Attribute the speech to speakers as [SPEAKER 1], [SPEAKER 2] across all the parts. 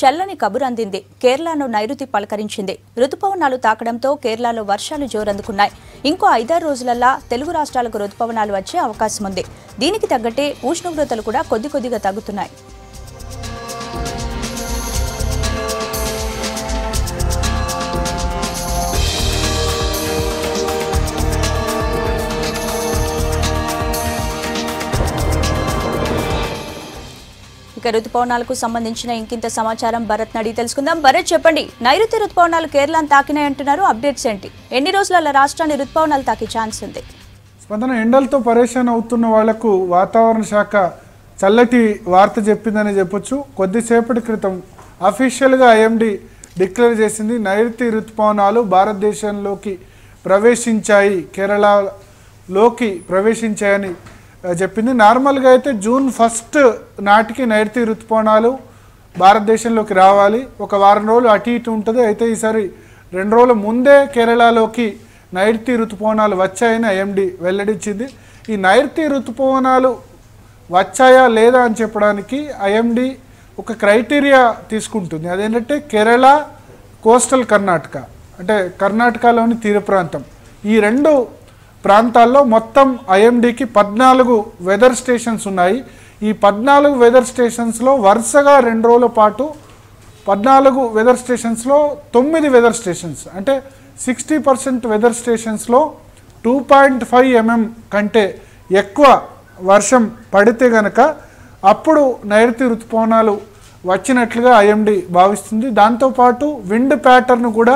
[SPEAKER 1] చల్లని కబురు అందింది. కేరళను నైరుతి పలకరించింది. రుతుపవనాలు తాకడంతో కేరళలో వర్షాలు జోరందుకున్నాయి. ఇంకో 5-6 రోజులల్లా తెలుగు రాష్ట్రాలకు రుతుపవనాలు వచ్చే అవకాశం ఉంది. దీనికి తగ్గట్టే ఉష్ణోగ్రతలు కూడా కొద్దిగా తగ్గుతున్నాయి. ఇక రుతుపవనాలకు సంబంధించిన ఇంకింత సమాచారం భరత్ నడి తెలుసుకుందాం. భరత్, చెప్పండి, నైరుతి రుతుపవనాలు కేరళను తాకినాయి అంటున్నారు, అప్డేట్స్ ఏంటి? ఎన్ని రోజుల రాష్ట్రాన్ని రుతుపవనాలు తాకే ఛాన్స్ ఉంది?
[SPEAKER 2] స్పందన, ఎండలతో పరేషాన్ అవుతున్న వాళ్లకు వాతావరణ శాఖ చల్లటి వార్త చెప్పిందని చెప్పొచ్చు. కొద్దిసేపటి క్రితం అఫీషియల్గా ఐఎండీ డిక్లేర్ చేసింది, నైరుతి రుతుపవనాలు భారతదేశంలోకి ప్రవేశించాయి, కేరళలోకి ప్రవేశించాయని చెప్పింది. నార్మల్గా అయితే జూన్ 1 నాటికి నైరుతి రుతుపవనాలు భారతదేశంలోకి రావాలి. ఒక వారం రోజులు అటు ఇటు ఉంటుంది. అయితే ఈసారి 2 రోజుల ముందే కేరళలోకి నైరుతి రుతుపవనాలు వచ్చాయని ఐఎండీ వెల్లడించింది. ఈ నైరుతి రుతుపవనాలు వచ్చాయా లేదా అని చెప్పడానికి ఐఎండీ ఒక క్రైటీరియా తీసుకుంటుంది. అదేంటంటే కేరళ, కోస్టల్ కర్ణాటక, అంటే కర్ణాటకలోని తీర ప్రాంతం, ఈ 2 ప్రాంతాల్లో మొత్తం ఐఎండీకి 14 వెదర్ స్టేషన్స్ ఉన్నాయి. ఈ 14 వెదర్ స్టేషన్స్లో వరుసగా 2 రోజుల పాటు 14 వెదర్ స్టేషన్స్లో 9 వెదర్ స్టేషన్స్, అంటే 60% వెదర్ స్టేషన్స్లో 2.5 mm కంటే ఎక్కువ వర్షం పడితే గనక అప్పుడు నైరుతి రుతుపవనాలు వచ్చినట్లుగా ఐఎండీ భావిస్తుంది. దాంతోపాటు విండ్ ప్యాటర్న్ కూడా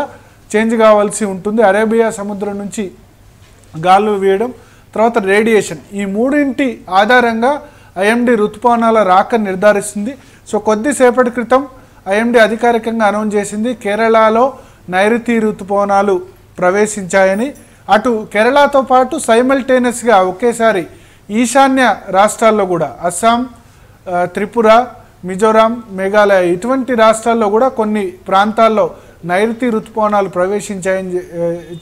[SPEAKER 2] చేంజ్ కావాల్సి ఉంటుంది. అరేబియా సముద్రం నుంచి గాలు వీయడం, తర్వాత రేడియేషన్, ఈ 3 ఆధారంగా ఐఎండీ రుతుపవనాల రాక నిర్ధారిస్తుంది. సో కొద్దిసేపటి క్రితం ఐఎండీ అధికారికంగా అనౌన్స్ చేసింది, కేరళలో నైరుతి రుతుపవనాలు ప్రవేశించాయని. అటు కేరళతో పాటు సైమల్టేనియస్గా ఒకేసారి ఈశాన్య రాష్ట్రాల్లో కూడా అస్సాం, త్రిపుర, మిజోరాం, మేఘాలయ ఇటువంటి రాష్ట్రాల్లో కూడా కొన్ని ప్రాంతాల్లో నైరుతి రుతుపవనాలు ప్రవేశించాయని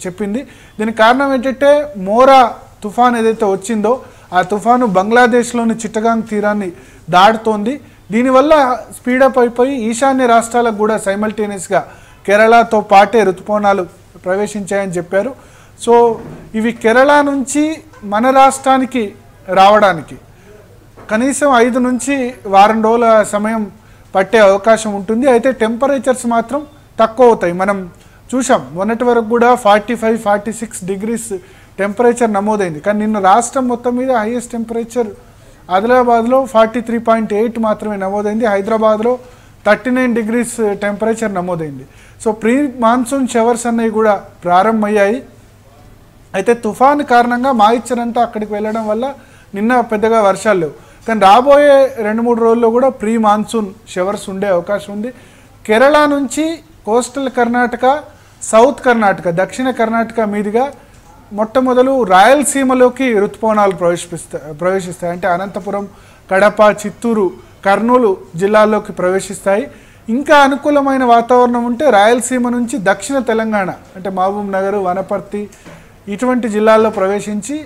[SPEAKER 2] చెప్పింది. దీనికి కారణం ఏంటంటే మోరా తుఫాన్ ఏదైతే వచ్చిందో ఆ తుఫాను బంగ్లాదేశ్లోని చిట్టగాంగ్ తీరాన్ని దాటుతోంది. దీనివల్ల స్పీడప్ అయిపోయి ఈశాన్య రాష్ట్రాలకు కూడా సైమల్టేనియస్గా కేరళతో పాటే రుతుపవనాలు ప్రవేశించాయని చెప్పారు. సో ఇవి కేరళ నుంచి మన రాష్ట్రానికి రావడానికి కనీసం 5 నుంచి వారం రోజుల సమయం పట్టే అవకాశం ఉంటుంది. అయితే టెంపరేచర్స్ మాత్రం తక్కువ అవుతాయి. మనం చూసాం మొన్నటి వరకు కూడా 45-46 డిగ్రీస్ టెంపరేచర్ నమోదైంది. కానీ నిన్న రాష్ట్రం మొత్తం మీద హైయెస్ట్ టెంపరేచర్ ఆదిలాబాద్లో 43.8 మాత్రమే నమోదైంది. హైదరాబాద్లో 39 డిగ్రీస్ టెంపరేచర్ నమోదైంది. సో ప్రీ మాన్సూన్ షవర్స్ అనేవి కూడా ప్రారంభమయ్యాయి. అయితే తుఫాను కారణంగా మాయిశ్చర్ అంతా అక్కడికి వెళ్ళడం వల్ల నిన్న పెద్దగా వర్షాలు లేవు. కానీ రాబోయే 2-3 రోజుల్లో కూడా ప్రీ మాన్సూన్ షవర్స్ ఉండే అవకాశం ఉంది. కేరళ నుంచి కోస్టల్ కర్ణాటక, సౌత్ కర్ణాటక, దక్షిణ కర్ణాటక మీదుగా మొట్టమొదలు రాయలసీమలోకి రుతుపవనాలు ప్రవేశిస్తాయి. అంటే అనంతపురం, కడప, చిత్తూరు, కర్నూలు జిల్లాల్లోకి ప్రవేశిస్తాయి. ఇంకా అనుకూలమైన వాతావరణం ఉంటే రాయలసీమ నుంచి దక్షిణ తెలంగాణ, అంటే మహబూబ్ నగర్, వనపర్తి ఇటువంటి జిల్లాల్లో ప్రవేశించి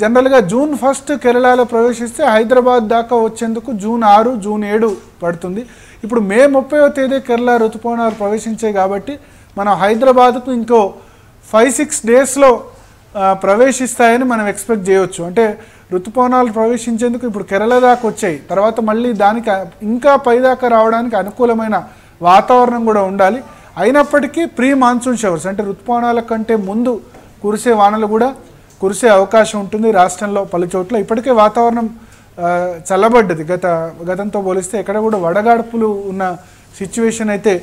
[SPEAKER 2] జనరల్గా జూన్ 1 కేరళలో ప్రవేశిస్తే హైదరాబాద్ దాకా వచ్చేందుకు జూన్ 6, జూన్ 7 పడుతుంది. ఇప్పుడు మే 30వ తేదీ కేరళ రుతుపవనాలు ప్రవేశించాయి కాబట్టి మనం హైదరాబాద్కు ఇంకో 5-6 డేస్లో ప్రవేశిస్తాయని మనం ఎక్స్పెక్ట్ చేయవచ్చు. అంటే రుతుపవనాలు ప్రవేశించేందుకు ఇప్పుడు కేరళ దాకా వచ్చాయి, తర్వాత మళ్ళీ దానికి ఇంకా పైదాకా రావడానికి అనుకూలమైన వాతావరణం కూడా ఉండాలి. అయినప్పటికీ ప్రీ మాన్సూన్ షవర్స్, అంటే రుతుపవనాల కంటే ముందు కురిసే వానలు కూడా కురిసే అవకాశం ఉంటుంది రాష్ట్రంలో పలు చోట్ల. ఇప్పటికే వాతావరణం చల్లబడ్డది. గతంతో పోలిస్తే ఎక్కడ కూడా వడగాడ్పులు ఉన్న సిచ్యువేషన్ అయితే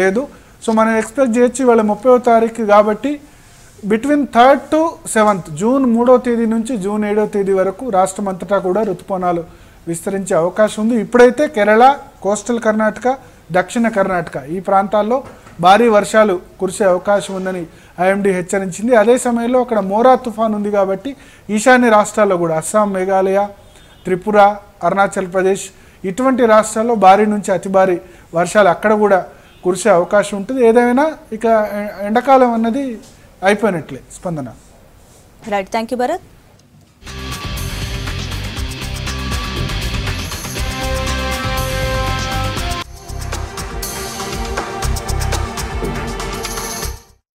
[SPEAKER 2] లేదు. సో మనం ఎక్స్పెక్ట్ చేయొచ్చు ఇవాళ 30వ తారీఖు కాబట్టి between 3rd to 7th, June 3వ తేదీ నుంచి జూన్ 7వ తేదీ వరకు రాష్ట్రం అంతటా కూడా రుతుపవనాలు విస్తరించే అవకాశం ఉంది. ఇప్పుడైతే కేరళ, కోస్టల్ కర్ణాటక, దక్షిణ కర్ణాటక ఈ ప్రాంతాల్లో భారీ వర్షాలు కురిసే అవకాశం ఉందని ఐఎండీ హెచ్చరించింది. అదే సమయంలో అక్కడ మోరా తుఫాన్ ఉంది కాబట్టి ఈశాన్య రాష్ట్రాల్లో కూడా అస్సాం, మేఘాలయ, త్రిపుర, అరుణాచల్ ప్రదేశ్ ఇటువంటి రాష్ట్రాల్లో భారీ నుంచి అతి భారీ వర్షాలు అక్కడ కూడా కురిసే అవకాశం ఉంటుంది. ఏదైనా ఇక ఎండాకాలం అన్నది అయిపోయినట్లే. స్పందన.
[SPEAKER 1] Right, thank you Bharat.